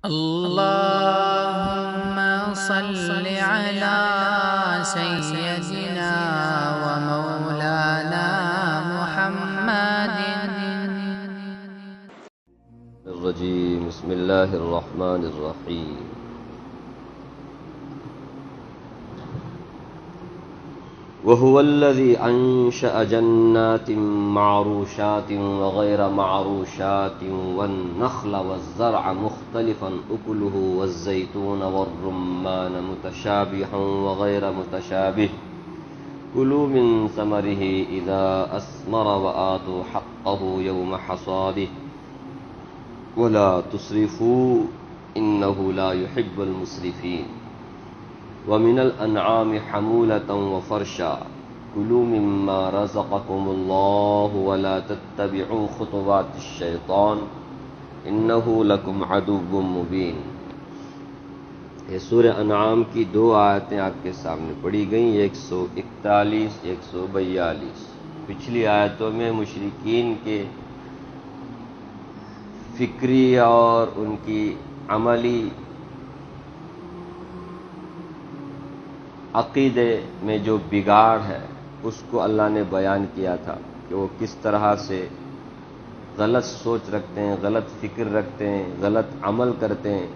اللهم صل على سيدنا ومولانا محمد الرجيم. بسم الله الرحمن الرحيم. وهو الذي أنشأ جنات معروشات وغير معروشات والنخل والزرع مختلفا أكله والزيتون والرمان متشابها وغير متشابه كلوا من ثمره إذا أثمر وآتوا حقه يوم حصاده ولا تسرفوا إنه لا يحب المسرفين ومن الأنعام حمولة وفرشا كلوا مما رزقكم الله ولا تتبعوا خطوات الشيطان إنه لكم عدو مبين. یہ سورہ انعام کی دو آیتیں آپ کے سامنے پڑھی گئیں، 141 142. پچھلی آیتوں میں مشرکین کے فکری اور ان کی عملی عقیدے میں جو بگاڑ ہے اس کو اللہ نے بیان کیا تھا کہ وہ کس طرح سے غلط سوچ رکھتے ہیں، غلط فکر رکھتے ہیں، غلط عمل کرتے ہیں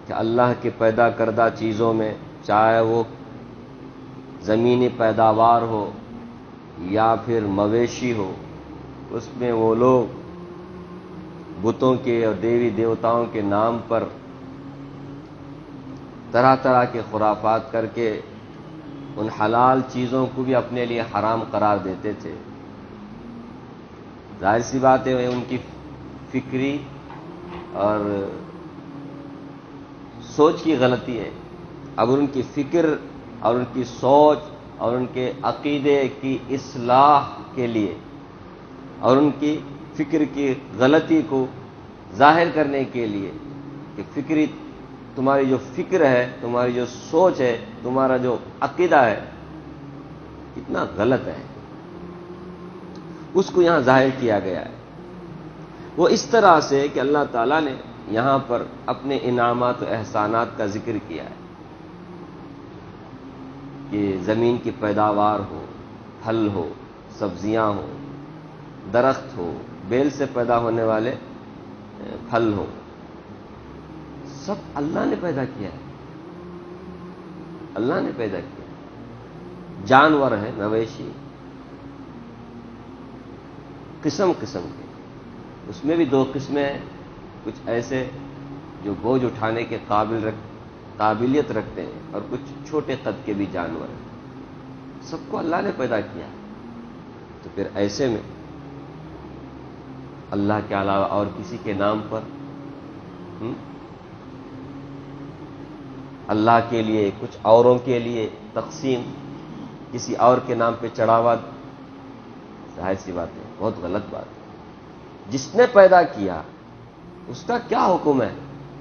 کہ اللہ کے پیدا کردہ چیزوں میں، چاہے وہ زمینی پیداوار ہو یا پھر مویشی ہو، اس میں وہ لوگ بتوں کے اور دیوی دیوتاؤں کے نام پر طرح طرح کے خرافات کر کے ان حلال چیزوں کو بھی اپنے لیے حرام قرار دیتے تھے. ظاہر سی بات ہے ان کی فکری اور سوچ کی غلطی ہے. اگر ان کی فکر اور ان کی سوچ اور ان کے عقیدے کی اصلاح کے لیے اور ان کی فکر کی غلطی کو ظاہر کرنے کے لیے کہ فکری تمہاری جو فکر ہے، تمہاری جو سوچ ہے، تمہارا جو عقیدہ ہے کتنا غلط ہے، اس کو یہاں ظاہر کیا گیا ہے. وہ اس طرح سے کہ اللہ تعالیٰ نے یہاں پر اپنے انعامات و احسانات کا ذکر کیا ہے کہ زمین کی پیداوار ہو، پھل ہو، سبزیاں ہوں، درخت ہو، بیل سے پیدا ہونے والے پھل ہوں، سب اللہ نے پیدا کیا ہے. اللہ نے پیدا کیا. جانور ہیں، مویشی قسم قسم کے، اس میں بھی دو قسمیں ہیں. کچھ ایسے جو بوجھ اٹھانے کے قابلیت رکھتے ہیں اور کچھ چھوٹے قد کے بھی جانور ہیں. سب کو اللہ نے پیدا کیا. تو پھر ایسے میں اللہ کے علاوہ اور کسی کے نام پر اللہ کے لیے کچھ اوروں کے لیے تقسیم، کسی اور کے نام پہ چڑھاوا، ظاہر سی بات ہے بہت غلط بات ہے. جس نے پیدا کیا اس کا کیا حکم ہے،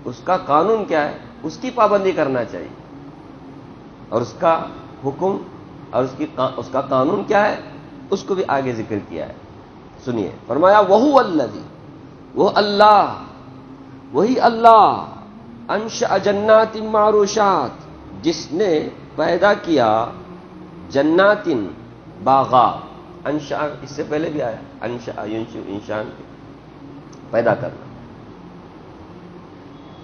اس کا قانون کیا ہے، اس کی پابندی کرنا چاہیے. اور اس کا حکم اور اس کا قانون کیا ہے اس کو بھی آگے ذکر کیا ہے. سنیے، فرمایا وہو الذی، وہ اللہ، وہی اللہ، انشأ جنات معروشات، جس نے پیدا کیا جنات باغات. انشأ اس سے پہلے بھی آیا، انشأ ینشئ انشان، پیدا کرنا.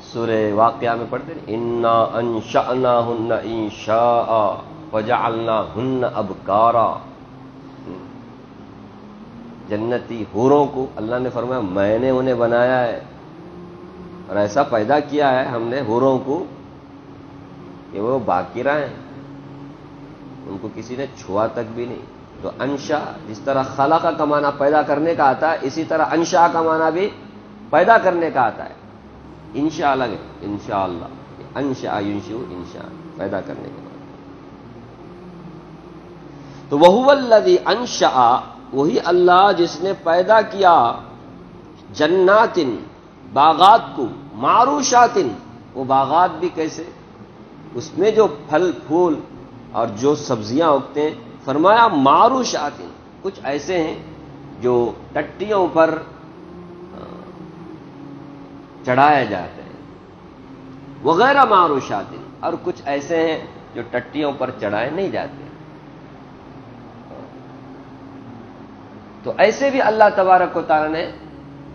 سورہ واقعہ میں پڑھتے ہیں انا انشأناہن انشاء وجعلناہن ابکارا. جنتی حوروں کو اللہ نے فرمایا میں نے انہیں بنایا ہے اور ایسا پیدا کیا ہے ہم نے حوروں کو کہ وہ باقرہ ہیں، ان کو کسی نے چھوا تک بھی نہیں. تو انشا جس طرح خلق کا معنی پیدا کرنے کا آتا ہے، اسی طرح انشا کا معنی بھی پیدا کرنے کا آتا ہے. انشاء الگ ہے، انشاءاللہ، انشاء ینشئ انشاء، پیدا کرنے کے بعد. تو وہو الذی انشأ، وہی اللہ جس نے پیدا کیا جنات، باغات کو، معروشات، وہ باغات بھی کیسے، اس میں جو پھل پھول اور جو سبزیاں اگتے ہیں. فرمایا معروشات، کچھ ایسے ہیں جو ٹٹیوں پر چڑھائے جاتے ہیں، وغیرہ معروشات، اور کچھ ایسے ہیں جو ٹٹیوں پر چڑھائے نہیں جاتے. تو ایسے بھی اللہ تبارک و تعالی نے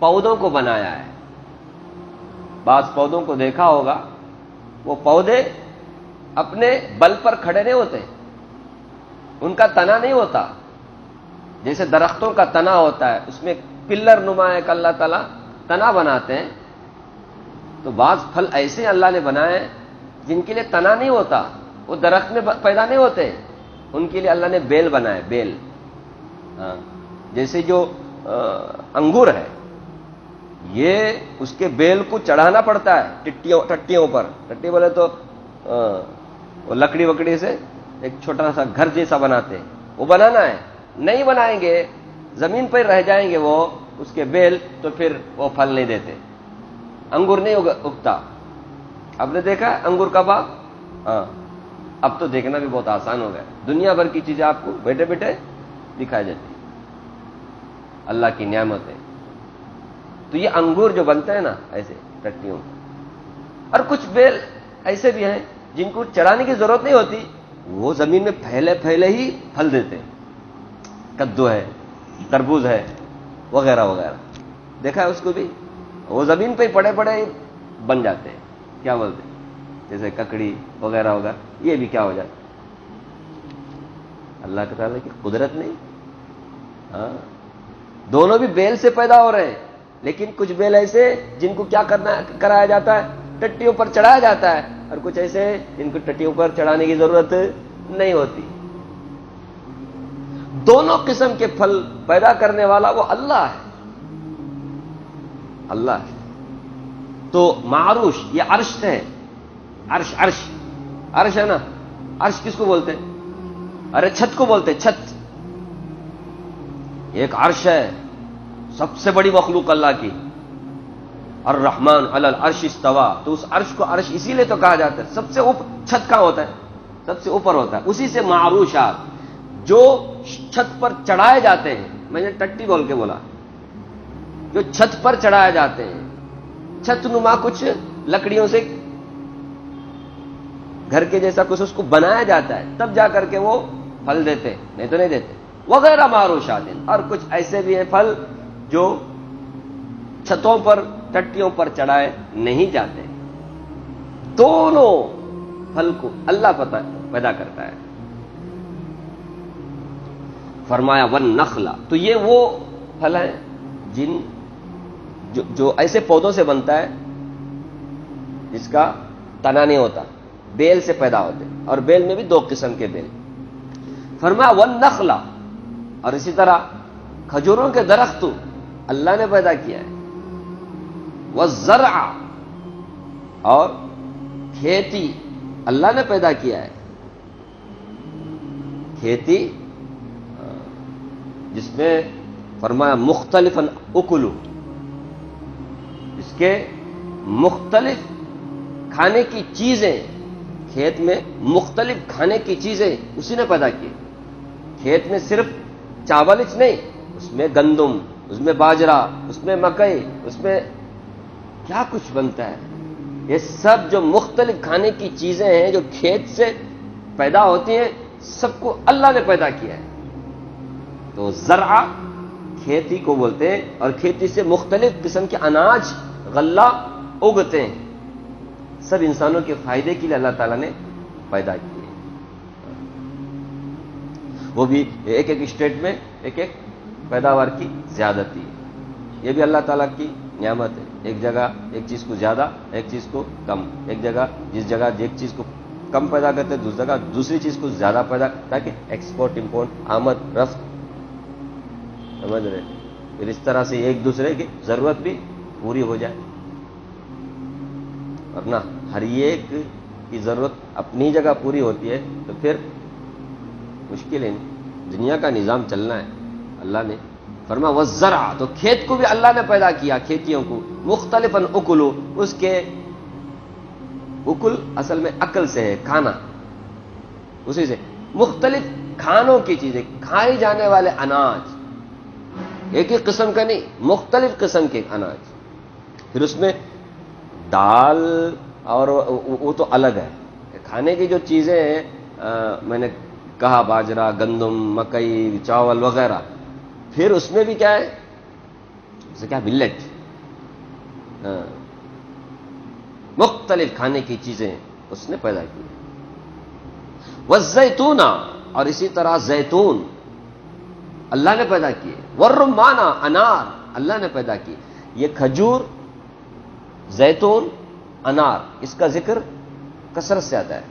پودوں کو بنایا ہے. بعض پودوں کو دیکھا ہوگا، وہ پودے اپنے بل پر کھڑے نہیں ہوتے، ان کا تنا نہیں ہوتا. جیسے درختوں کا تنا ہوتا ہے، اس میں پلر نما ایک اللہ تعالیٰ تنا بناتے ہیں. تو بعض پھل ایسے اللہ نے بنائے ہیں جن کے لیے تنا نہیں ہوتا، وہ درخت میں پیدا نہیں ہوتے، ان کے لیے اللہ نے بیل بنائے، بیل. ہاں، جیسے جو انگور ہے، یہ اس کے بیل کو چڑھانا پڑتا ہے ٹٹیوں پر. ٹٹی بولے تو وہ لکڑی وکڑی سے ایک چھوٹا سا گھر جیسا بناتے ہیں، وہ بنانا ہے. نہیں بنائیں گے، زمین پر رہ جائیں گے وہ اس کے بیل، تو پھر وہ پھل نہیں دیتے، انگور نہیں اگتا. آپ نے دیکھا ہے انگور کا باغ؟ ہاں، اب تو دیکھنا بھی بہت آسان ہو گیا. دنیا بھر کی چیزیں آپ کو بیٹھے بیٹھے دکھائی جاتی، اللہ کی نعمت ہے. تو یہ انگور جو بنتے ہیں نا ایسے ٹٹیوں، اور کچھ بیل ایسے بھی ہیں جن کو چڑھانے کی ضرورت نہیں ہوتی، وہ زمین میں پھیلے پھیلے ہی پھل دیتے ہیں. کدو ہے، تربوز ہے، وغیرہ وغیرہ. دیکھا ہے اس کو بھی، وہ زمین پہ ہی پڑے پڑے ہی بن جاتے ہیں. کیا بولتے ہیں، جیسے ککڑی وغیرہ وغیرہ، یہ بھی کیا ہو جاتا ہے؟ اللہ تعالیٰ کی قدرت نہیں. ہاں، دونوں بھی بیل سے پیدا ہو رہے ہیں، لیکن کچھ بیل ایسے جن کو کیا کرایا جاتا ہے، ٹٹیوں پر چڑھایا جاتا ہے، اور کچھ ایسے جن کو ٹٹیوں پر چڑھانے کی ضرورت نہیں ہوتی. دونوں قسم کے پھل پیدا کرنے والا وہ اللہ ہے. اللہ ہے. تو معروش یہ عرش ہے. عرش عرش عرش ہے نا. عرش کس کو بولتے ہیں؟ ارے چھت کو بولتے ہیں، چھت. ایک عرش ہے، سب سے بڑی مخلوق اللہ کی. الرحمن علی العرش استوى، تو اس عرش کو عرش اسی لیے تو کہا جاتا ہے. سب سے اوپر چھت کہاں ہوتا ہے؟ سب سے اوپر ہوتا ہے. اسی سے معروشات جو چھت پر چڑھائے جاتے ہیں. میں نے ٹٹی بول کے بولا، جو چھت پر چڑھائے جاتے ہیں. چھت نما کچھ لکڑیوں سے گھر کے جیسا کچھ اس کو بنایا جاتا ہے، تب جا کر کے وہ پھل دیتے، نہیں تو نہیں دیتے. وغیرہ معروشات، اور کچھ ایسے بھی ہیں پھل جو چھتوں پر ٹٹیوں پر چڑھائے نہیں جاتے. دونوں پھل کو اللہ پیدا کرتا ہے. فرمایا والنخل، تو یہ وہ پھل ہیں جن جو ایسے پودوں سے بنتا ہے جس کا تنا نہیں ہوتا، بیل سے پیدا ہوتے. اور بیل میں بھی دو قسم کے بیل. فرمایا والنخل، اور اسی طرح کھجوروں کے درخت اللہ نے پیدا کیا ہے. والزرع، اور کھیتی اللہ نے پیدا کیا ہے. کھیتی جس میں فرمایا مختلف اکلو، اس کے مختلف کھانے کی چیزیں، کھیت میں مختلف کھانے کی چیزیں اسی نے پیدا کی. کھیت میں صرف چاول ہی نہیں، اس میں گندم، اس میں باجرہ، اس میں مکئی، اس میں کیا کچھ بنتا ہے. یہ سب جو مختلف کھانے کی چیزیں ہیں جو کھیت سے پیدا ہوتی ہیں، سب کو اللہ نے پیدا کیا ہے. تو زرع کھیتی کو بولتے ہیں، اور کھیتی سے مختلف قسم کے اناج غلہ اگتے ہیں. سب انسانوں کے فائدے کے لیے اللہ تعالیٰ نے پیدا کیے. وہ بھی ایک ایک اسٹیٹ میں ایک ایک پیداوار کی زیادتی ہے. یہ بھی اللہ تعالیٰ کی نعمت ہے. ایک جگہ ایک چیز کو زیادہ، ایک چیز کو کم. ایک جگہ جس جگہ ایک چیز کو کم پیدا کرتے ہیں، دوسری جگہ دوسری چیز کو زیادہ پیدا، تاکہ ایکسپورٹ امپورٹ، آمد رفت، سمجھ رہے. پھر اس طرح سے ایک دوسرے کی ضرورت بھی پوری ہو جائے. ورنہ ہر ایک کی ضرورت اپنی جگہ پوری ہوتی ہے تو پھر مشکل ہے. دنیا کا نظام چلنا ہے. اللہ نے فرمایا والزرع، تو کھیت کو بھی اللہ نے پیدا کیا، کھیتیوں کو مختلفاً اکلو، اس کے اکل اصل میں عقل سے ہے، کھانا، اسی سے مختلف کھانوں کی چیزیں، کھائے جانے والے اناج، ایک ہی قسم کا نہیں، مختلف قسم کے اناج. پھر اس میں دال اور وہ تو الگ ہے. کھانے کی جو چیزیں ہیں میں نے کہا باجرہ، گندم، مکئی، چاول وغیرہ، پھر اس میں بھی کیا ہے، اسے کیا ملٹ، مختلف کھانے کی چیزیں اس نے پیدا کی. والزیتون، اور اسی طرح زیتون اللہ نے پیدا کیے. والرمان، انار اللہ نے پیدا کی. یہ کھجور، زیتون، انار، اس کا ذکر کثرت سے آتا ہے.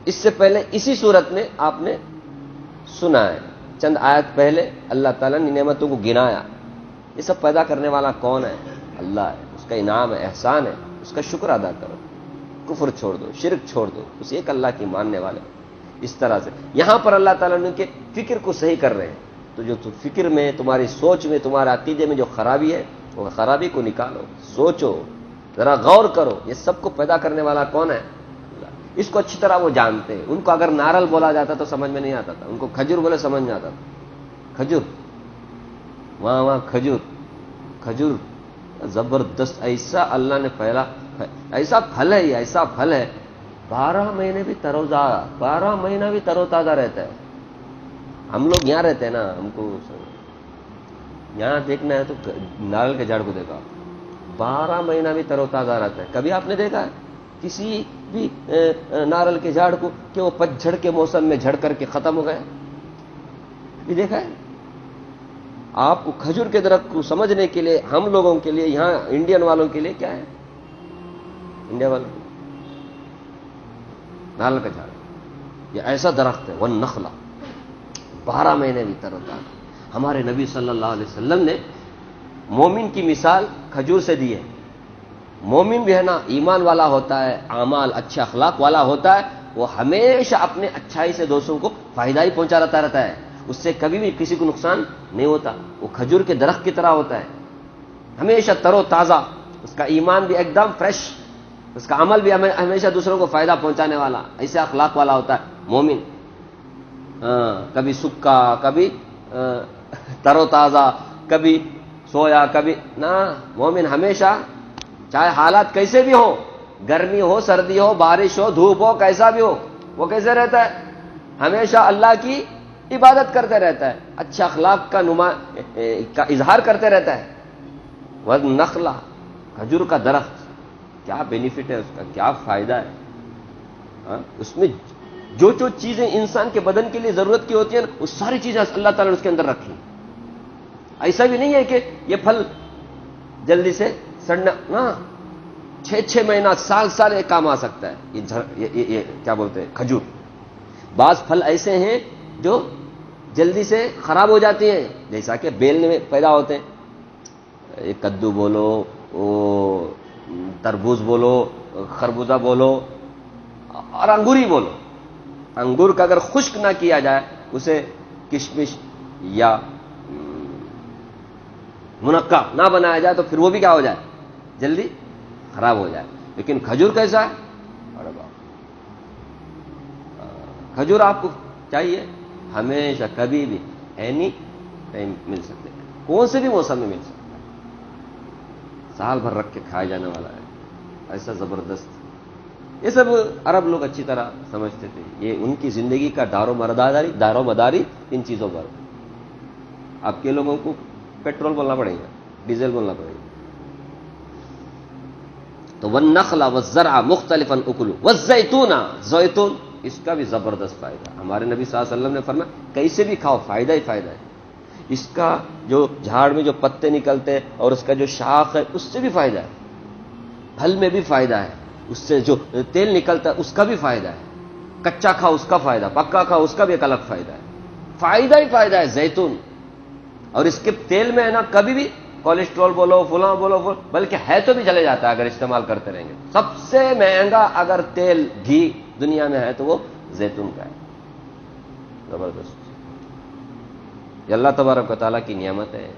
اس سے پہلے اسی صورت میں آپ نے سنا ہے، چند آیت پہلے اللہ تعالیٰ نے نعمتوں کو گنایا. یہ سب پیدا کرنے والا کون ہے؟ اللہ ہے. اس کا انعام ہے، احسان ہے، اس کا شکر ادا کرو. کفر چھوڑ دو، شرک چھوڑ دو، اس ایک اللہ کی ماننے والے. اس طرح سے یہاں پر اللہ تعالیٰ نے ان کے فکر کو صحیح کر رہے ہیں. تو جو فکر میں، تمہاری سوچ میں، تمہارے عقیدے میں جو خرابی ہے، وہ خرابی کو نکالو، سوچو، ذرا غور کرو. یہ سب کو پیدا کرنے والا کون ہے؟ اللہ. اس کو اچھی طرح وہ جانتے ہیں. ان کو اگر نارل بولا جاتا تو سمجھ میں نہیں آتا تھا، ان کو کھجور بولے سمجھ میں آتا تھا. کھجور، وہاں کھجور، کھجور زبردست، ایسا اللہ نے پھیلا، ایسا پھل ہے، یہ ایسا پھل ہے 12 مہینے بھی 12 مہینہ بھی تر و تازہ رہتا ہے. ہم لوگ یہاں رہتے ہیں نا، ہم کو یہاں دیکھنا ہے تو نارل کے جھاڑ کو دیکھا، 12 مہینہ بھی تر و تازہ رہتا ہے. کبھی آپ نے دیکھا ہے کسی بھی نارل کے جھاڑ کو کہ وہ پتجھڑ کے موسم میں جھڑ کر کے ختم ہو گئے؟ یہ دیکھا ہے؟ آپ کو کھجور کے درخت کو سمجھنے کے لیے، ہم لوگوں کے لیے، یہاں انڈین والوں کے لیے کیا ہے؟ انڈیا والوں کو نارل کا جھاڑ، یہ ایسا درخت ہے. والنخلہ، 12 مہینے بھی تر و تازہ. ہمارے نبی صلی اللہ علیہ وسلم نے مومن کی مثال کھجور سے دی ہے. مومن بھی ہے نا، ایمان والا ہوتا ہے، اعمال اچھے اخلاق والا ہوتا ہے، وہ ہمیشہ اپنے اچھائی سے دوسروں کو فائدہ ہی پہنچاتا رہتا ہے. اس سے کبھی بھی کسی کو نقصان نہیں ہوتا. وہ کھجور کے درخت کی طرح ہوتا ہے، ہمیشہ تر و تازہ. اس کا ایمان بھی ایک دم فریش، اس کا عمل بھی ہمیشہ دوسروں کو فائدہ پہنچانے والا، ایسے اخلاق والا ہوتا ہے مومن. کبھی سکا، کبھی تر و تازہ، کبھی سویا، کبھی نہ. مومن ہمیشہ چاہے حالات کیسے بھی ہو، گرمی ہو، سردی ہو، بارش ہو، دھوپ ہو، کیسا بھی ہو، وہ کیسے رہتا ہے؟ ہمیشہ اللہ کی عبادت کرتے رہتا ہے، اچھے اخلاق کا اظہار کرتے رہتا ہے. والنخلہ، کھجور کا درخت، کیا بینیفٹ ہے اس کا، کیا فائدہ ہے. اس میں جو چیزیں انسان کے بدن کے لیے ضرورت کی ہوتی ہیں، وہ ساری چیزیں اللہ تعالیٰ نے اس کے اندر رکھی. ایسا بھی نہیں ہے کہ یہ پھل جلدی سے سڑنا نہ، 6 مہینہ، سال ایک کام آ سکتا ہے. یہ کیا بولتے ہیں، کھجور. بعض پھل ایسے ہیں جو جلدی سے خراب ہو جاتی ہیں، جیسا کہ بیل میں پیدا ہوتے ہیں. کدو بولو، تربوز بولو، خربوزہ بولو، اور انگور ہی بولو. انگور کا اگر خشک نہ کیا جائے، اسے کشمش یا منقع نہ بنایا جائے، تو پھر وہ بھی کیا ہو جائے، جلدی خراب ہو جائے. لیکن کھجور کیسا ہے؟ ارے باپ، کھجور آپ کو چاہیے ہمیشہ، کبھی بھی، اینی ٹائم مل سکتے ہیں، کون سے بھی موسم میں مل سکتے ہیں. سال بھر رکھ کے کھایا جانے والا ہے، ایسا زبردست. یہ سب عرب لوگ اچھی طرح سمجھتے تھے. یہ ان کی زندگی کا دار و مداری ان چیزوں پر. آپ کے لوگوں کو پیٹرول بولنا پڑے گا، ڈیزل بولنا پڑے گا. تو والنخل والزرع مختلفا اکلہ والزیتون، زیتون، اس کا بھی زبردست فائدہ. ہمارے نبی صلی اللہ علیہ وسلم نے فرمایا کیسے بھی کھاؤ، فائدہ ہی فائدہ ہے. اس کا جو جھاڑ میں جو پتے نکلتے ہیں اور اس کا جو شاخ ہے، اس سے بھی فائدہ ہے. پھل میں بھی فائدہ ہے، اس سے جو تیل نکلتا ہے اس کا بھی فائدہ ہے. کچا کھاؤ اس کا فائدہ، پکا کھاؤ اس کا بھی ایک الگ فائدہ ہے. فائدہ ہی فائدہ ہے زیتون. اور اس کے تیل میں ہے نا، کبھی بھی کولیسٹرول بولو، فلاں بولو، بلکہ ہے تو بھی چلے جاتا ہے اگر استعمال کرتے رہیں گے. سب سے مہنگا اگر تیل، گھی دنیا میں ہے تو وہ زیتون کا ہے. زبردست. یہ اللہ تبارک و تعالیٰ کی نعمت ہے.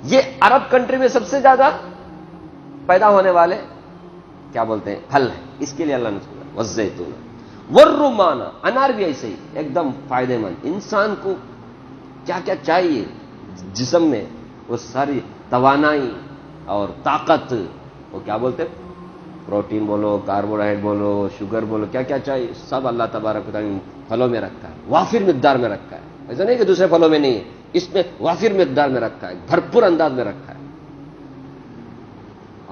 یہ عرب کنٹری میں سب سے زیادہ پیدا ہونے والے کیا بولتے ہیں، پھل ہیں. اس کے لیے اللہ نے سنا والزیتون والرمان، انار بھی ایسے ہی ایک دم فائدے مند. انسان کو کیا کیا چاہیے جسم میں، وہ ساری توانائی اور طاقت، وہ کیا بولتے ہیں، پروٹین بولو، کاربوہائیڈریٹ بولو، شوگر بولو، کیا کیا چاہیے سب اللہ تبارک و تعالیٰ نے پھلوں میں رکھا ہے، وافر مقدار میں رکھا ہے. ایسا نہیں کہ دوسرے پھلوں میں نہیں ہے، اس میں وافر مقدار میں رکھا ہے، بھرپور انداز میں رکھا ہے.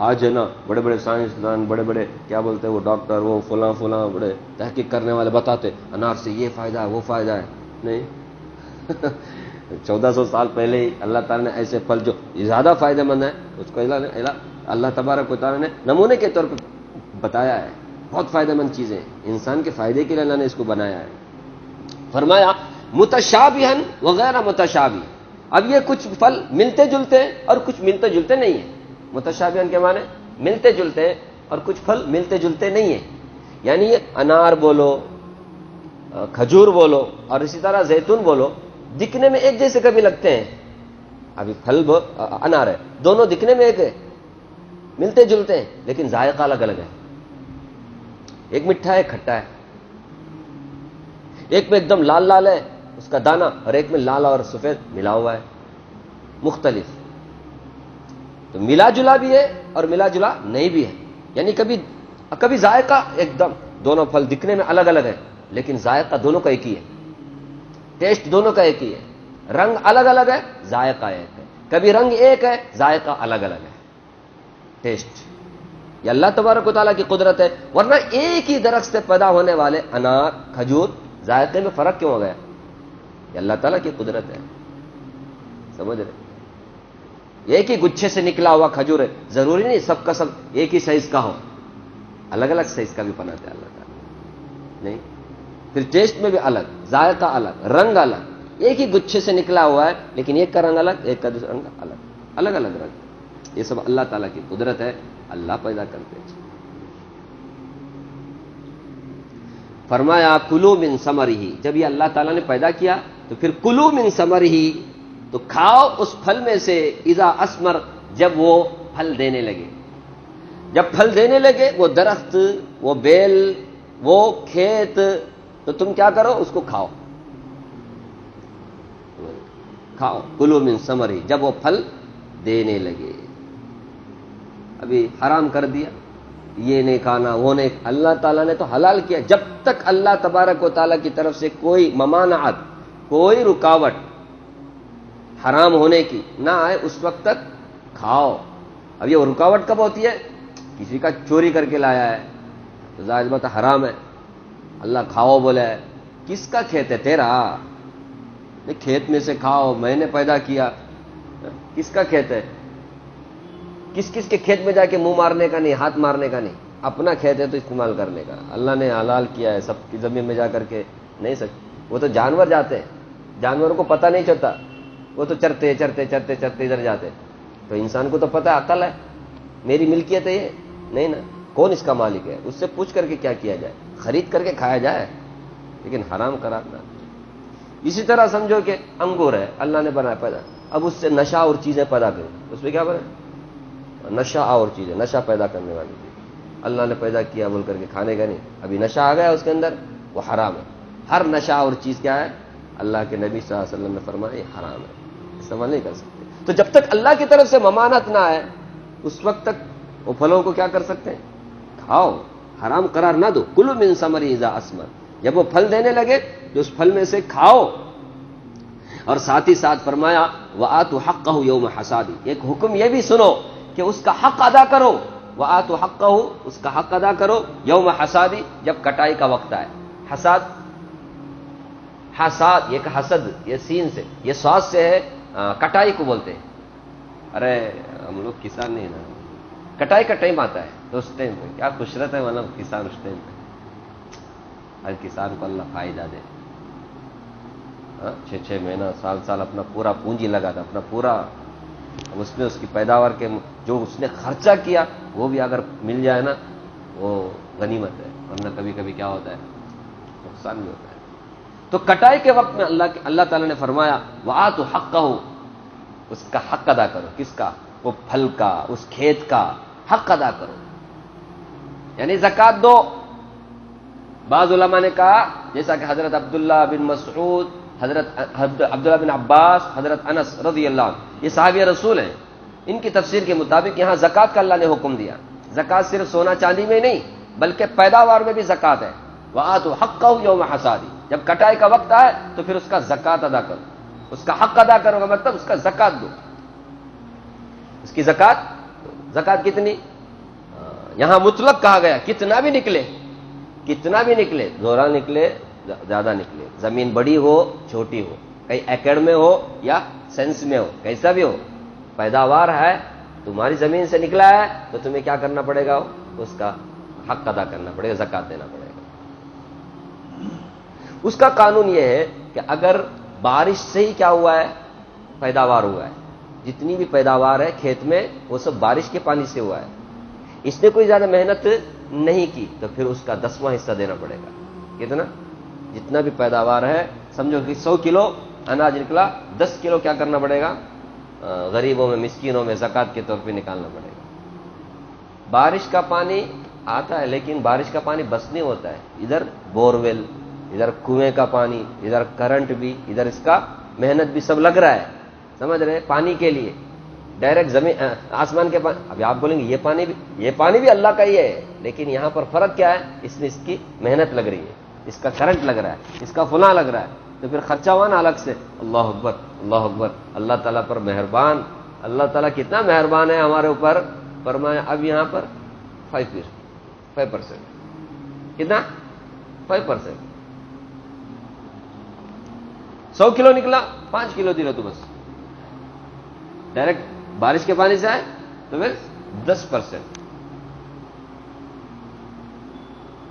آج ہے نا بڑے بڑے سائنسدان، بڑے بڑے کیا بولتے ہیں وہ ڈاکٹر، وہ فلاں فلاں بڑے تحقیق کرنے والے بتاتے انار سے یہ فائدہ ہے وہ فائدہ ہے. نہیں 1400 سال پہلے ہی اللہ تعالیٰ نے ایسے پھل جو زیادہ فائدہ مند ہے اس کو اللہ تبارک و تعالیٰ نے نمونے کے طور پر بتایا ہے. بہت فائدہ مند چیزیں انسان کے فائدے کے لیے اللہ نے اس کو بنایا ہے. فرمایا متشابہن وغیر متشابہ. اب یہ کچھ پھل ملتے جلتے ہیں اور کچھ ملتے جلتے نہیں ہیں. متشابہن کے معنی ملتے جلتے ہیں اور کچھ پھل ملتے جلتے نہیں ہیں. یعنی یہ انار بولو، کھجور بولو اور اسی طرح زیتون بولو، دکھنے میں ایک جیسے کبھی لگتے ہیں. ابھی پھل انار ہے، دونوں دکھنے میں ایک ہے، ملتے جلتے ہیں، لیکن ذائقہ الگ الگ ہے. ایک میٹھا ہے، کھٹا ہے. ایک میں ایک دم لال لال ہے اس کا دانہ، اور ایک میں لال اور سفید ملا ہوا ہے، مختلف. تو ملا جلا بھی ہے اور ملا جلا نہیں بھی ہے. یعنی کبھی ذائقہ ایک دم، دونوں پھل دکھنے میں الگ الگ ہے لیکن ذائقہ دونوں کا ایک ہی ہے، ٹیسٹ دونوں کا ایک ہی ہے. رنگ الگ الگ ہے، ذائقہ ایک ہے. کبھی رنگ ایک ہے، ذائقہ الگ الگ ہے، ٹیسٹ. یہ اللہ تبارک و تعالیٰ کی قدرت ہے. ورنہ ایک ہی درخت سے پیدا ہونے والے انار، کھجور، ذائقے میں فرق کیوں ہو گیا؟ یہ اللہ تعالیٰ کی قدرت ہے. سمجھ رہے؟ ایک ہی گچھے سے نکلا ہوا کھجور ہے، ضروری نہیں سب کا سب ایک ہی سائز کا ہو، الگ الگ سائز کا بھی بناتے ہیں اللہ تعالیٰ. نہیں، پھر ٹیسٹ میں بھی الگ، ذائقہ الگ، رنگ الگ. ایک ہی گچھے سے نکلا ہوا ہے لیکن ایک کا رنگ الگ، ایک کا دوسرا رنگ الگ، الگ الگ رنگ. یہ سب اللہ تعالیٰ کی قدرت ہے، اللہ پیدا کرتے ہیں. فرمایا کلو من ثمرہ، جب یہ اللہ تعالیٰ نے پیدا کیا تو پھر کلو من ثمرہ، تو کھاؤ اس پھل میں سے، اذا اسمر، جب وہ پھل دینے لگے. جب پھل دینے لگے وہ درخت، وہ بیل، وہ کھیت، تو تم کیا کرو؟ اس کو کھاؤ. کھاؤ کلو من ثمرہ، جب وہ پھل دینے لگے. ابھی حرام کر دیا، یہ نہیں کھانا، وہ نہیں. اللہ تعالیٰ نے تو حلال کیا. جب تک اللہ تبارک و تعالیٰ کی طرف سے کوئی ممانعت، کوئی رکاوٹ حرام ہونے کی نہ آئے، اس وقت تک کھاؤ. اب یہ رکاوٹ کب ہوتی ہے؟ کسی کا چوری کر کے لایا ہے تو ظاہر بات حرام ہے. اللہ کھاؤ بولا ہے، کس کا کھیت ہے؟ تیرا. کھیت میں سے کھاؤ، میں نے پیدا کیا. کس کا کھیت ہے؟ کس کس کے کھیت میں جا کے منہ مارنے کا نہیں، ہاتھ مارنے کا نہیں. اپنا کھیت ہے تو استعمال کرنے کا. اللہ نے حلال کیا ہے، سب کی زمین میں جا کر کے نہیں سکتے. وہ تو جانور جاتے ہیں، جانوروں کو پتہ نہیں چلتا، وہ تو چرتے چرتے چرتے چرتے ادھر جاتے. تو انسان کو تو پتہ ہے، عقل ہے، میری ملکیت ہے یہ. نہیں نا، کون اس کا مالک ہے؟ اس سے پوچھ کر کے کیا کیا جائے؟ خرید کر کے کھایا جائے، لیکن حرام قرار نہ. اسی طرح سمجھو کہ انگور ہے، اللہ نے بنایا پیدا، اب اس سے نشہ اور چیزیں پیدا کریں. اس میں کیا بنے؟ نشہ اور چیزیں، نشہ پیدا کرنے والی چیز اللہ نے پیدا کیا بول کر کے کھانے کا نہیں. ابھی نشہ آ گیا اس کے اندر، وہ حرام ہے. ہر نشہ اور چیز کیا ہے؟ اللہ کے نبی صلی اللہ علیہ وسلم نے فرمایا یہ حرام ہے، استعمال نہیں کر سکتے. تو جب تک اللہ کی طرف سے ممانعت نہ آئے اس وقت تک وہ پھلوں کو کیا کر سکتے ہیں؟ کھاؤ، حرام قرار نہ دو. کلوا من ثمرہ اذا اثمر، جب وہ پھل دینے لگے تو اس پھل میں سے کھاؤ. اور ساتھ ہی ساتھ فرمایا وآتوا حقہ یوم حصادہ، ایک حکم یہ بھی سنو کہ اس کا حق ادا کرو. وآتوا حقہ، اس کا حق ادا کرو یوم حصادہ، جب کٹائی کا وقت آئے. حصاد، حصاد یہ کہ حسد، یہ سین سے، یہ صاد سے ہے، کٹائی کو بولتے ہیں. ارے ہم لوگ کسان نہیں نا، کٹائی کا ٹائم آتا ہے تو اس ٹائم پہ کیا خوشرت ہے، مطلب کسان اس ٹائم پہ ہر کسان کو اللہ فائدہ دے. 6 مہینہ سال سال اپنا پورا پونجی لگاتا، اپنا پورا، اب اس میں اس کی پیداوار کے جو اس نے خرچہ کیا وہ بھی اگر مل جائے نا وہ غنیمت ہے. ورنہ کبھی کبھی کیا ہوتا ہے، نقصان بھی ہوتا ہے. تو کٹائی کے وقت میں اللہ تعالیٰ نے فرمایا وآتوا حقہ، اس کا حق ادا کرو. کس کا؟ وہ پھل کا، اس کھیت کا حق ادا کرو، یعنی زکوٰۃ دو. بعض علماء نے کہا جیسا کہ حضرت عبداللہ بن مسعود، حضرت عبداللہ بن عباس، حضرت انس رضی اللہ عنہ، یہ صحابی رسول ہیں، ان کی تفسیر کے مطابق یہاں زکوٰۃ کا اللہ نے حکم دیا. زکات صرف سونا چاندی میں نہیں بلکہ پیداوار میں بھی زکات ہے. وآتوا حقہ یوم حصادہ، جب کٹائی کا وقت آئے تو پھر اس کا زکات ادا کرو. اس کا حق ادا کرو کا مطلب اس کا زکات دو، اس کی زکات. زکات کتنی؟ یہاں مطلق کہا گیا، کتنا بھی نکلے، کتنا بھی نکلے، زورا نکلے زیادہ نکلے، زمین بڑی ہو چھوٹی ہو، کہیں ایکڑ میں ہو یا سینس میں ہو، کیسا بھی ہو، پیداوار ہے تمہاری زمین سے نکلا ہے تو تمہیں کیا کرنا پڑے گا؟ اس کا حق ادا کرنا پڑے گا، زکات دینا پڑے گا. اس کا قانون یہ ہے کہ اگر بارش سے ہی کیا ہوا ہے؟ پیداوار ہوا ہے. جتنی بھی پیداوار ہے کھیت میں وہ سب بارش کے پانی سے ہوا ہے. اس نے کوئی زیادہ محنت نہیں کی تو پھر اس کا 10واں حصہ دینا پڑے گا. کتنا؟ جتنا بھی پیداوار ہے، سمجھو کہ 100 کلو اناج نکلا، 10 کلو کیا کرنا پڑے گا؟ غریبوں میں، مسکینوں میں زکات کے طور پہ نکالنا پڑے گا. بارش کا پانی آتا ہے لیکن بارش کا پانی بس نہیں ہوتا ہے. ادھر بور ویل، ادھر کنویں کا پانی، ادھر کرنٹ بھی، ادھر اس کا محنت بھی سب لگ رہا ہے. سمجھ رہے؟ پانی کے لیے ڈائریکٹ زمین آسمان کے پانی. ابھی آپ بولیں گے یہ پانی بھی اللہ کا ہی ہے، لیکن یہاں پر فرق کیا ہے؟ اس میں اس کی محنت لگ رہی ہے، اس کا کرنٹ لگ رہا ہے، اس کا فلاں لگ رہا ہے، تو پھر خرچہ ہوا نا الگ سے. اللہ اکبر، اللہ اکبر. اللہ تعالیٰ پر مہربان، اللہ تعالیٰ کتنا مہربان ہے ہمارے اوپر. فرمایا اب یہاں پر 5%. کتنا؟ 5%. 100 کلو نکلا، 5 کلو دے تو بس. ڈائریکٹ بارش کے پانی سے آئے تو پھر 10%.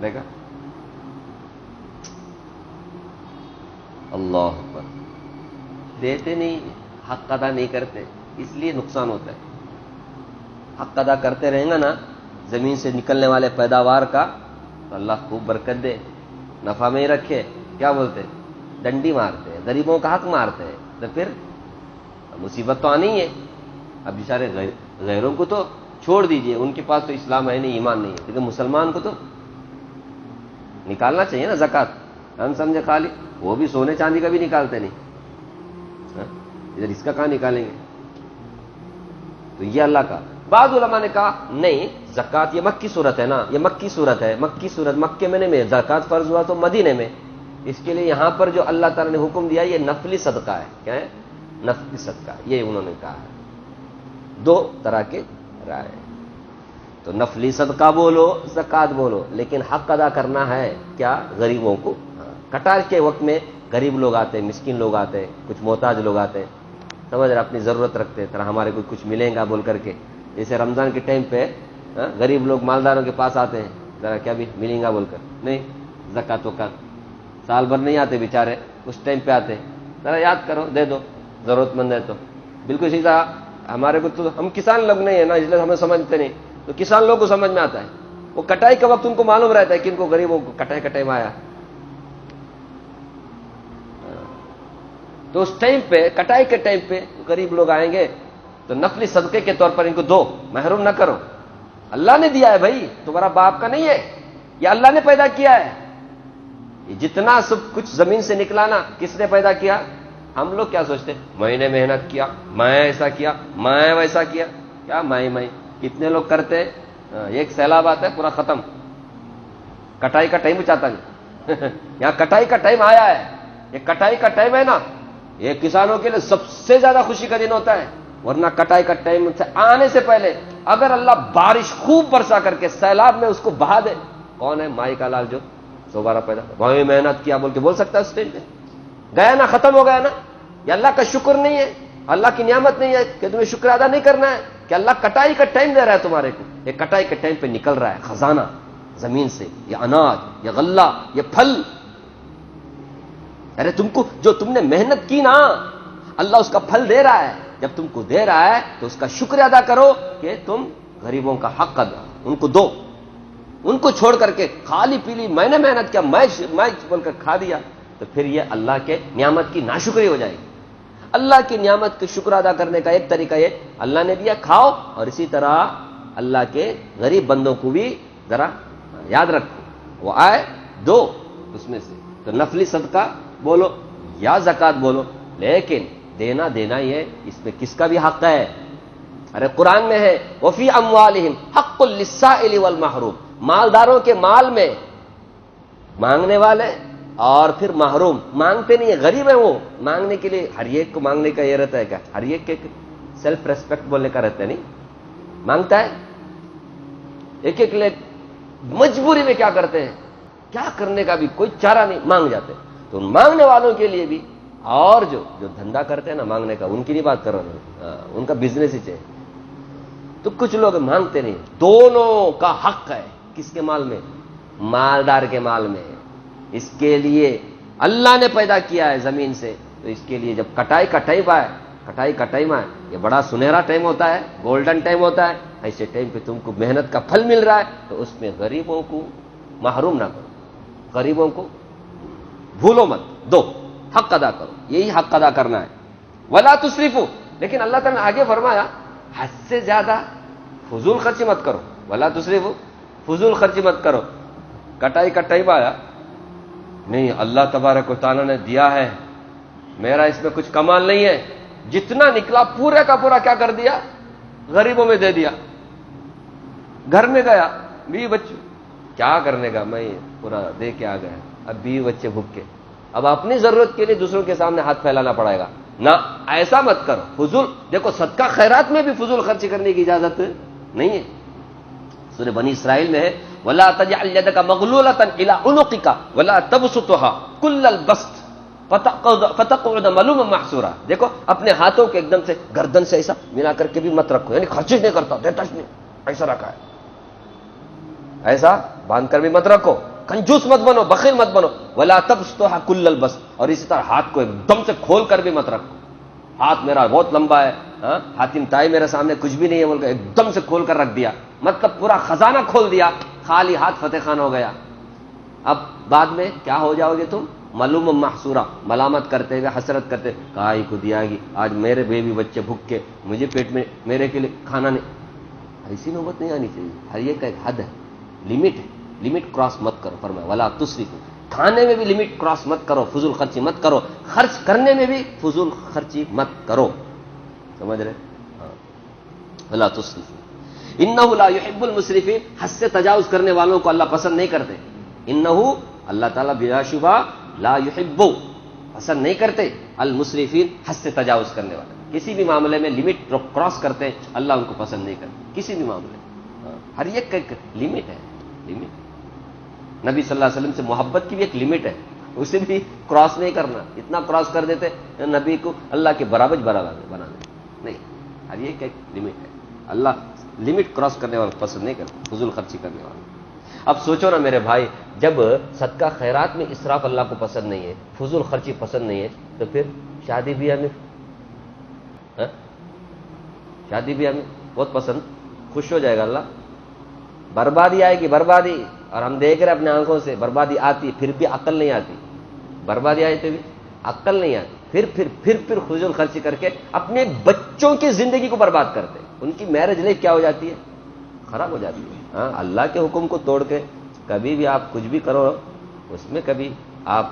دیکھا؟ اللہ اکبر. دیتے نہیں، حق ادا نہیں کرتے، اس لیے نقصان ہوتا ہے. حق ادا کرتے رہیں گا نا زمین سے نکلنے والے پیداوار کا تو اللہ خوب برکت دے، نفع میں ہی رکھے. کیا بولتے؟ ڈنڈی مارتے ہیں، غریبوں کا حق مارتے ہیں تو پھر مصیبت تو آنی ہے. اب بیچارے غیروں کو تو چھوڑ دیجئے، ان کے پاس تو اسلام ہے نہیں، ایمان نہیں ہے، لیکن مسلمان کو تو نکالنا چاہیے نا زکات. ہم سمجھے خالی وہ بھی سونے چاندی کا بھی نکالتے نہیں، ادھر اس کا کہاں نکالیں گے؟ تو یہ اللہ کا. بعض علماء نے کہا نہیں، زکات یہ مکی صورت ہے نا، یہ مکی صورت ہے. مکی صورت مکے میں زکات فرض ہوا تو مدینے میں. اس کے لیے یہاں پر جو اللہ تعالیٰ نے حکم دیا یہ نفلی صدقہ ہے. کیا ہے؟ نفلی صدقہ. یہ انہوں نے کہا ہے. 2 طرح کے رائے. تو نفلی صدقہ بولو، زکات بولو، لیکن حق ادا کرنا ہے کیا؟ غریبوں کو. کٹائی کے وقت میں غریب لوگ آتے ہیں، مسکین لوگ آتے ہیں، کچھ محتاج لوگ آتے ہیں، سمجھ رہے؟ اپنی ضرورت رکھتے ہیں، طرح ہمارے کو کچھ ملے گا بول کر کے. جیسے رمضان کے ٹائم پہ غریب لوگ مالداروں کے پاس آتے ہیں، ذرا کیا بھی ملیں گا بول کر. نہیں، زکات وکات سال بھر نہیں آتے بیچارے، اس ٹائم پہ آتے ہیں، ذرا یاد کرو، دے دو، ضرورت مند ہے تو. بالکل سیدھا. ہمارے کو تو ہم کسان لوگ نہیں ہیں نا، اس لیے ہمیں سمجھتے نہیں، تو کسان لوگ کو سمجھ میں آتا ہے. وہ کٹائی کا وقت ان کو معلوم رہتا ہے کہ ان کو غریبوں کو کٹائی کا ٹائم آیا. تو اس ٹائم پہ، کٹائی کے ٹائم پہ غریب لوگ آئیں گے تو نفلی صدقے کے طور پر ان کو دو، محروم نہ کرو. اللہ نے دیا ہے بھائی، تمہارا باپ کا نہیں ہے، یہ اللہ نے پیدا کیا ہے. یہ جتنا سب کچھ زمین سے نکلا نا، کس نے پیدا کیا؟ ہم لوگ کیا سوچتے؟ میں نے محنت کیا، میں ایسا کیا، میں ویسا کیا. کیا میں کتنے لوگ کرتے ہیں؟ ایک سیلاب آتا ہے پورا ختم. کٹائی کا ٹائم چاہتا نہیں. یہاں کٹائی کا ٹائم آیا ہے. یہ کٹائی کا ٹائم ہے نا، یہ کسانوں کے لیے سب سے زیادہ خوشی کا دن ہوتا ہے. ورنہ کٹائی کا ٹائم آنے سے پہلے اگر اللہ بارش خوب برسا کر کے سیلاب میں اس کو بہا دے، کون ہے مائی کا لال جو 112 پیدا بھائی محنت کیا بول کے بول سکتا ہے اس ٹائم پہ؟ گیا نا، ختم ہو گیا نا. یہ اللہ کا شکر نہیں ہے، اللہ کی نعمت نہیں ہے کہ تمہیں شکر ادا نہیں کرنا ہے کہ اللہ کٹائی کا ٹائم دے رہا ہے تمہارے کو. یہ کٹائی کے ٹائم پہ نکل رہا ہے خزانہ زمین سے، یہ اناج، یہ غلہ، یہ پھل. ارے تم کو جو تم نے محنت کی نا، اللہ اس کا پھل دے رہا ہے. جب تم کو دے رہا ہے تو اس کا شکر ادا کرو کہ تم غریبوں کا حق ادا ان کو دو. ان کو چھوڑ کر کے خالی پیلی میں نے محنت کیا، میں بول کر کھا دیا، تو پھر یہ اللہ کے نعمت کی ناشکری ہو جائے گی. اللہ کی نعمت کے شکر ادا کرنے کا ایک طریقہ یہ، اللہ نے دیا کھاؤ، اور اسی طرح اللہ کے غریب بندوں کو بھی ذرا یاد رکھو، وہ آئے دو اس میں سے. تو نفلی صدقہ بولو یا زکات بولو، لیکن دینا ہی ہے. اس میں کس کا بھی حق ہے؟ ارے قرآن میں ہے وفی اموالہم حق للسائل والمحروم، مالداروں کے مال میں مانگنے والے اور پھر محروم، مانگتے نہیں ہیں، غریب ہیں وہ، مانگنے کے لیے ہر ایک کو مانگنے کا یہ رہتا ہے کیا؟ ہر ایک کے سیلف ریسپیکٹ بولنے کا رہتا ہے، نہیں مانگتا ہے، ایک ایک لے مجبوری میں کیا کرتے ہیں، کیا کرنے کا بھی کوئی چارہ نہیں، مانگ جاتے ہیں۔ تو مانگنے والوں کے لیے بھی، اور جو دھندا کرتے ہیں نا مانگنے کا، ان کی نہیں بات کر رہا ہوں، ان کا بزنس ہی چاہیے۔ تو کچھ لوگ مانگتے نہیں، دونوں کا حق ہے کس کے مال میں؟ مالدار کے مال میں۔ اس کے لیے اللہ نے پیدا کیا ہے زمین سے، تو اس کے لیے جب کٹائی میں یہ بڑا سنہرا ٹائم ہوتا ہے، گولڈن ٹائم ہوتا ہے، ایسے ٹائم پہ تم کو محنت کا پھل مل رہا ہے، تو اس میں غریبوں کو محروم نہ کرو، غریبوں کو بھولو مت، دو، حق ادا کرو، یہی حق ادا کرنا ہے۔ ولا تسرفوا، لیکن اللہ تعالیٰ نے آگے فرمایا حد سے زیادہ فضول خرچی مت کرو، ولا تسرفوا، فضول خرچی مت کرو۔ کٹائی میں آیا نہیں، اللہ تبارک و تعالیٰ نے دیا ہے، میرا اس میں کچھ کمال نہیں ہے، جتنا نکلا پورے کا پورا کیا کر دیا؟ غریبوں میں دے دیا۔ گھر میں گیا، بیوی بچے کیا کرنے کا، میں پورا دے کے آ گیا، اب بیوی بچے بھوکے، اب اپنی ضرورت کے لیے دوسروں کے سامنے ہاتھ پھیلانا پڑے گا نہ، ایسا مت کرو۔ فضول، دیکھو صدقہ خیرات میں بھی فضول خرچی کرنے کی اجازت نہیں ہے۔ سورہ بنی اسرائیل میں ہے وَلَا تَجْعَلْ يَدَكَ مَغْلُولَةً إِلَىٰ عُنُقِكَ وَلَا تَبْسُطْهَا كُلَّ الْبَسْطِ فَتَقْعُدَ مَلُومًا مَحْسُورًا۔ دیکھو اپنے ہاتھوں کو ایک دم سے گردن سے ایسا ملا کر کے بھی مت رکھو، یعنی خرچ نہیں کرتا، دیتا نہیں، ایسا رکھا ہے، ایسا باندھ کر بھی مت رکھو، کنجوس مت بنو، بخیل مت بنو۔ وَلَا تَبْسُطْهَا كُلَّ الْبَسْطِ، اور اسی طرح ہاتھ کو ایک دم سے کھول کر بھی مت رکھو، ہاتھ میرا بہت لمبا ہے، حاتم طائی میرے سامنے کچھ بھی نہیں ہے بول کے ایک دم سے کھول کر رکھ دیا، مطلب پورا خزانہ کھول دیا، خالی ہاتھ فتح خان ہو گیا۔ اب بعد میں کیا ہو جاؤ گے تم؟ ملوم محسورا، ملامت کرتے ہوئے، حسرت کرتے، کائی کو دیا گی، آج میرے بیوی بچے بھوک کے، مجھے پیٹ میں میرے کے لیے کھانا نہیں۔ ایسی نوبت نہیں آنی چاہیے، ہر ایک کا ایک حد ہے، لمٹ ہے، لمٹ کراس مت کرو، فرمایا ولا تسرفوا، کھانے میں بھی لمٹ کراس مت کرو، فضول خرچی مت کرو، خرچ کرنے میں بھی فضول خرچی مت کرو، سمجھ رہے؟ ولا تسرفوا انہ لا یحب المسرفین، حد سے تجاوز کرنے والوں کو اللہ پسند نہیں کرتے۔ انہ، اللہ تعالیٰ بلا شبہ، لا یحب، پسند نہیں کرتے، المسرفین، حد سے تجاوز کرنے والے، کسی بھی معاملے میں لمٹ کراس کرتے ہیں، اللہ ان کو پسند نہیں کرتے، کسی بھی معاملے میں، ہر ایک کا ایک لمٹ ہے، لمٹ۔ نبی صلی اللہ علیہ وسلم سے محبت کی بھی ایک لمٹ ہے، اسے بھی کراس نہیں کرنا، اتنا کراس کر دیتے نبی کو اللہ کے برابر بنا دیں، نہیں، ہر ایک کا ایک لمٹ ہے، اللہ لمٹ کراس کرنے والے پسند نہیں کرتے، فضول خرچی کرنے والے۔ اب سوچو نا میرے بھائی، جب صدقہ خیرات میں اسراف اللہ کو پسند نہیں ہے، فضول خرچی پسند نہیں ہے، تو پھر شادی بیاہ میں، شادی بیاہ میں بہت پسند، خوش ہو جائے گا اللہ، بربادی آئے گی، بربادی، اور ہم دیکھ رہے اپنے آنکھوں سے بربادی آتی، پھر بھی عقل نہیں آتی، بربادی آئی تو بھی عقل نہیں آتی، پھر فضول خرچی کر کے اپنے بچوں کی زندگی کو برباد کرتے، ان کی میرج لائف کیا ہو جاتی ہے؟ خراب ہو جاتی ہے۔ ہاں، اللہ کے حکم کو توڑ کے کبھی بھی آپ کچھ بھی کرو، اس میں کبھی آپ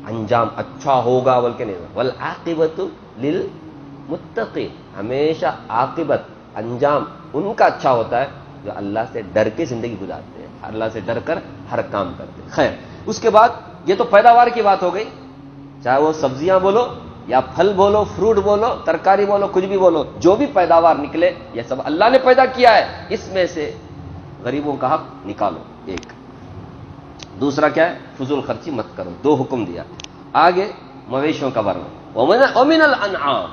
انجام اچھا ہوگا بول کے نہیں، والعاقبۃ للمتقین، ہمیشہ عاقبت، انجام ان کا اچھا ہوتا ہے جو اللہ سے ڈر کے زندگی گزارتے ہیں، اللہ سے ڈر کر ہر کام کرتے ہیں۔ خیر، اس کے بعد یہ تو پیداوار کی بات ہو گئی، چاہے وہ سبزیاں بولو یا پھل بولو، فروٹ بولو، ترکاری بولو، کچھ بھی بولو، جو بھی پیداوار نکلے یہ سب اللہ نے پیدا کیا ہے، اس میں سے غریبوں کا حق نکالو، ایک۔ دوسرا کیا ہے؟ فضول خرچی مت کرو، دو حکم دیا۔ آگے مویشیوں کا ورنہ، ومن الانعام،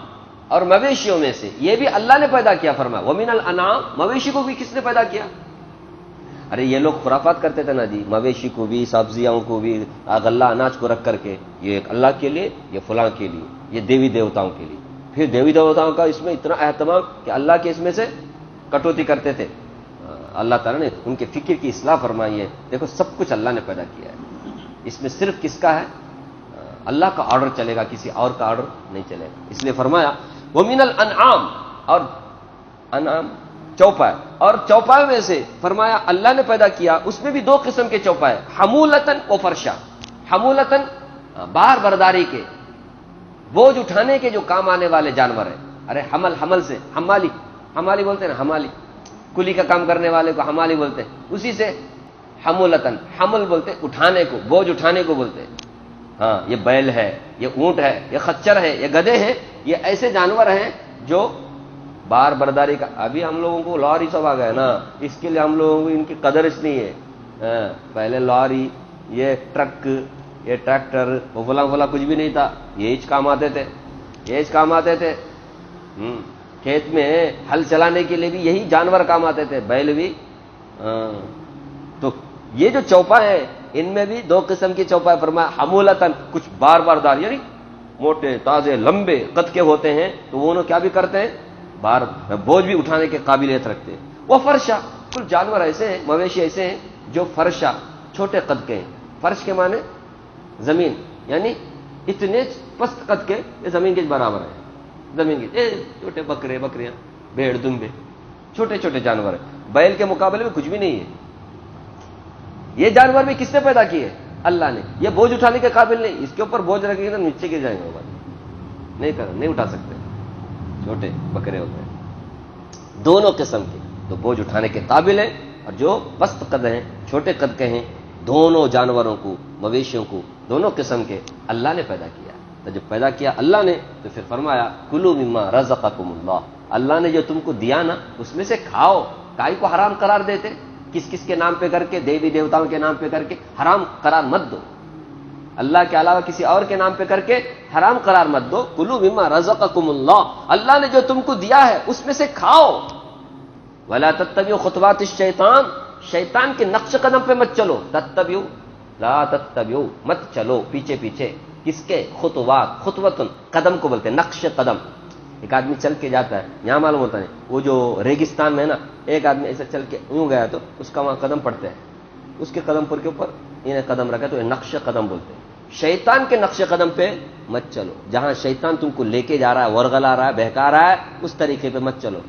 اور مویشیوں میں سے یہ بھی اللہ نے پیدا کیا، فرمایا ومن الانعام، مویشی کو بھی کس نے پیدا کیا؟ ارے یہ لوگ خرافات کرتے تھے نا جی، مویشی کو بھی، سبزیوں کو بھی، غلہ اناج کو رکھ کر کے، یہ ایک اللہ کے لیے، یہ فلاں کے لیے، یہ دیوی دیوتاؤں کے لیے، پھر دیوی دیوتاؤں کا اس میں اتنا اہتمام کہ اللہ کے اس میں سے کٹوتی کرتے تھے۔ اللہ تعالیٰ نے ان کے فکر کی اصلاح فرمائی ہے، دیکھو سب کچھ اللہ نے پیدا کیا ہے، اس میں صرف کس کا ہے؟ اللہ کا آرڈر چلے گا، کسی اور کا آرڈر نہیں چلے گا، اس لیے فرمایا وَمِنَ الْأَنْعَامِ، اور انعام چوپائے، اور چوپائے میں سے فرمایا اللہ نے پیدا کیا، اس میں بھی دو قسم کے چوپائے، حمولتن و فرشا۔ حمولتن بار برداری کے، بوجھ اٹھانے کے جو کام آنے والے جانور ہیں، ارے حمل سے حمالی، حمالی بولتے ہیں نا، حمالی، کلی کا کام کرنے والے کو حمالی بولتے ہیں، اسی سے حمولتن، حمل بولتے ہیں اٹھانے کو، بوجھ اٹھانے کو بولتے ہیں. ہاں یہ بیل ہے، یہ اونٹ ہے، یہ خچر ہے، یہ گدھے ہیں، یہ ایسے جانور ہیں جو بار برداری کا. ابھی ہم لوگوں کو لاری سب آ گیا نا، اس کے لیے ہم لوگوں کو ان کی قدر اس نہیں ہے. پہلے لاری، یہ ٹرک، یہ ٹریکٹر، وہ بولا کچھ بھی نہیں تھا، یہ کام آتے تھے، یہ کام آتے تھے. کھیت میں ہل چلانے کے لیے بھی یہی جانور کام آتے تھے، بیل بھی. تو یہ جو چوپا ہے ان میں بھی دو قسم کی چوپا ہے. فرمایا حمولتن، کچھ بار بار دار، یعنی موٹے تازے لمبے قد کے ہوتے ہیں، تو وہ کیا بھی کرتے ہیں، بار بوجھ بھی اٹھانے کے قابلیت رکھتے ہیں. وہ فرشا، کچھ جانور ایسے ہیں، مویشی ایسے ہیں جو فرشا، چھوٹے قد کے ہیں. فرش کے معنی زمین، یعنی اتنے پست قد کے یہ زمین کے برابر ہیں. زمین کے چھوٹے بکرے، بکریاں، بھیڑ، دمبے، چھوٹے چھوٹے جانور ہیں. بیل کے مقابلے میں کچھ بھی نہیں ہے. یہ جانور بھی کس نے پیدا کیے؟ اللہ نے. یہ بوجھ اٹھانے کے قابل نہیں، اس کے اوپر بوجھ رکھیں گے تو نیچے گر جائیں گے، نہیں اٹھا سکتے، چھوٹے بکرے ہوتے ہیں. دونوں قسم کے تو بوجھ اٹھانے کے قابل ہیں، اور جو پست قد ہیں، چھوٹے قد کے ہیں، دونوں جانوروں کو، مویشیوں کو، دونوں قسم کے اللہ نے پیدا کیا. تو جب پیدا کیا اللہ نے تو پھر فرمایا کلوا مما رزقکم اللہ، اللہ نے جو تم کو دیا نا اس میں سے کھاؤ. کائی کو حرام قرار دیتے؟ کس کے نام پہ کر کے، دیوی دیوتاؤں کے نام پہ کر کے حرام قرار مت دو. اللہ کے علاوہ کسی اور کے نام پہ کر کے حرام قرار مت دو. کلوا مما رزقکم اللہ، اللہ نے جو تم کو دیا ہے اس میں سے کھاؤ. ولا تتبعوا خطوات الشیطان، شیطان کے نقش قدم پہ مت چلو. لا تتبعوا، مت چلو پیچھے پیچھے. کس کے؟ خطوات، خطوتن قدم کو بولتے ہیں، نقش قدم. ایک آدمی چل کے جاتا ہے، یہاں معلوم ہوتا ہے وہ جو ریگستان میں ہے نا، ایک آدمی ایسا چل کے یوں گیا تو اس کا وہاں قدم پڑتے ہیں، اس کے قدم پر کے اوپر انہیں قدم رکھا تو یہ نقش قدم بولتے ہیں. شیطان کے نقش قدم پہ مت چلو. جہاں شیطان تم کو لے کے جا رہا ہے، ورغلا رہا ہے، بہکا رہا ہے، اس طریقے پہ مت چلو.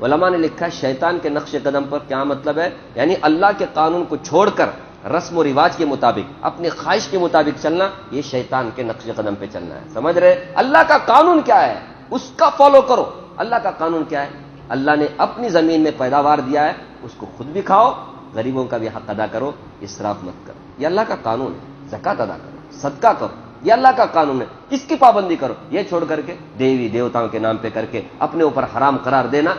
علماء نے لکھا شیطان کے نقش قدم پر کیا مطلب ہے، یعنی اللہ کے قانون کو چھوڑ کر رسم و رواج کے مطابق، اپنی خواہش کے مطابق چلنا، یہ شیطان کے نقش قدم پہ چلنا ہے. سمجھ رہے؟ اللہ کا قانون کیا ہے اس کا فالو کرو. اللہ کا قانون کیا ہے؟ اللہ نے اپنی زمین میں پیداوار دیا ہے، اس کو خود بھی کھاؤ، غریبوں کا بھی حق ادا کرو، اسراف مت کرو. یہ اللہ کا قانون ہے. زکات ادا کرو، صدقہ کرو، یہ اللہ کا قانون ہے. کس کی پابندی کرو؟ یہ چھوڑ کر کے دیوی دیوتاؤں کے نام پہ کر کے اپنے اوپر حرام قرار دینا،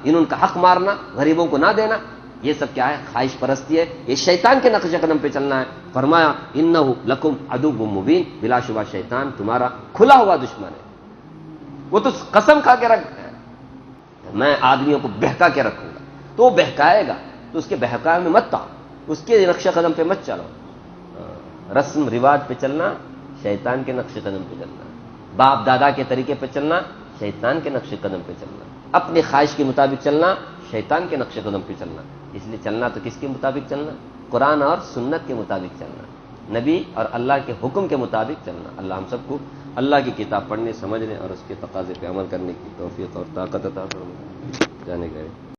ان کا حق مارنا، غریبوں کو نہ دینا، یہ سب کیا ہے؟ خواہش پرستی ہے. یہ شیطان کے نقش قدم پہ چلنا ہے. فرمایا انہ لکم عدو مبین، بلا شبہ شیطان تمہارا کھلا ہوا دشمن ہے. وہ تو قسم کھا کے رکھ، میں آدمیوں کو بہکا کے رکھوں گا، تو وہ بہکائے گا، تو اس کے بہکاؤ میں مت آؤ، اس کے نقش قدم پہ مت چلو. رسم رواج پہ چلنا، شیطان کے نقش قدم پہ چلنا. باپ دادا کے طریقے پہ چلنا، شیطان کے نقش قدم پہ چلنا. اپنی خواہش کے مطابق چلنا، شیطان کے نقش قدم پہ چلنا. اس لیے چلنا تو کس کے مطابق چلنا؟ قرآن اور سنت کے مطابق چلنا، نبی اور اللہ کے حکم کے مطابق چلنا. اللہ ہم سب کو اللہ کی کتاب پڑھنے، سمجھنے اور اس کے تقاضے پہ عمل کرنے کی توفیق اور طاقت عطا فرمائے. جانے گئے.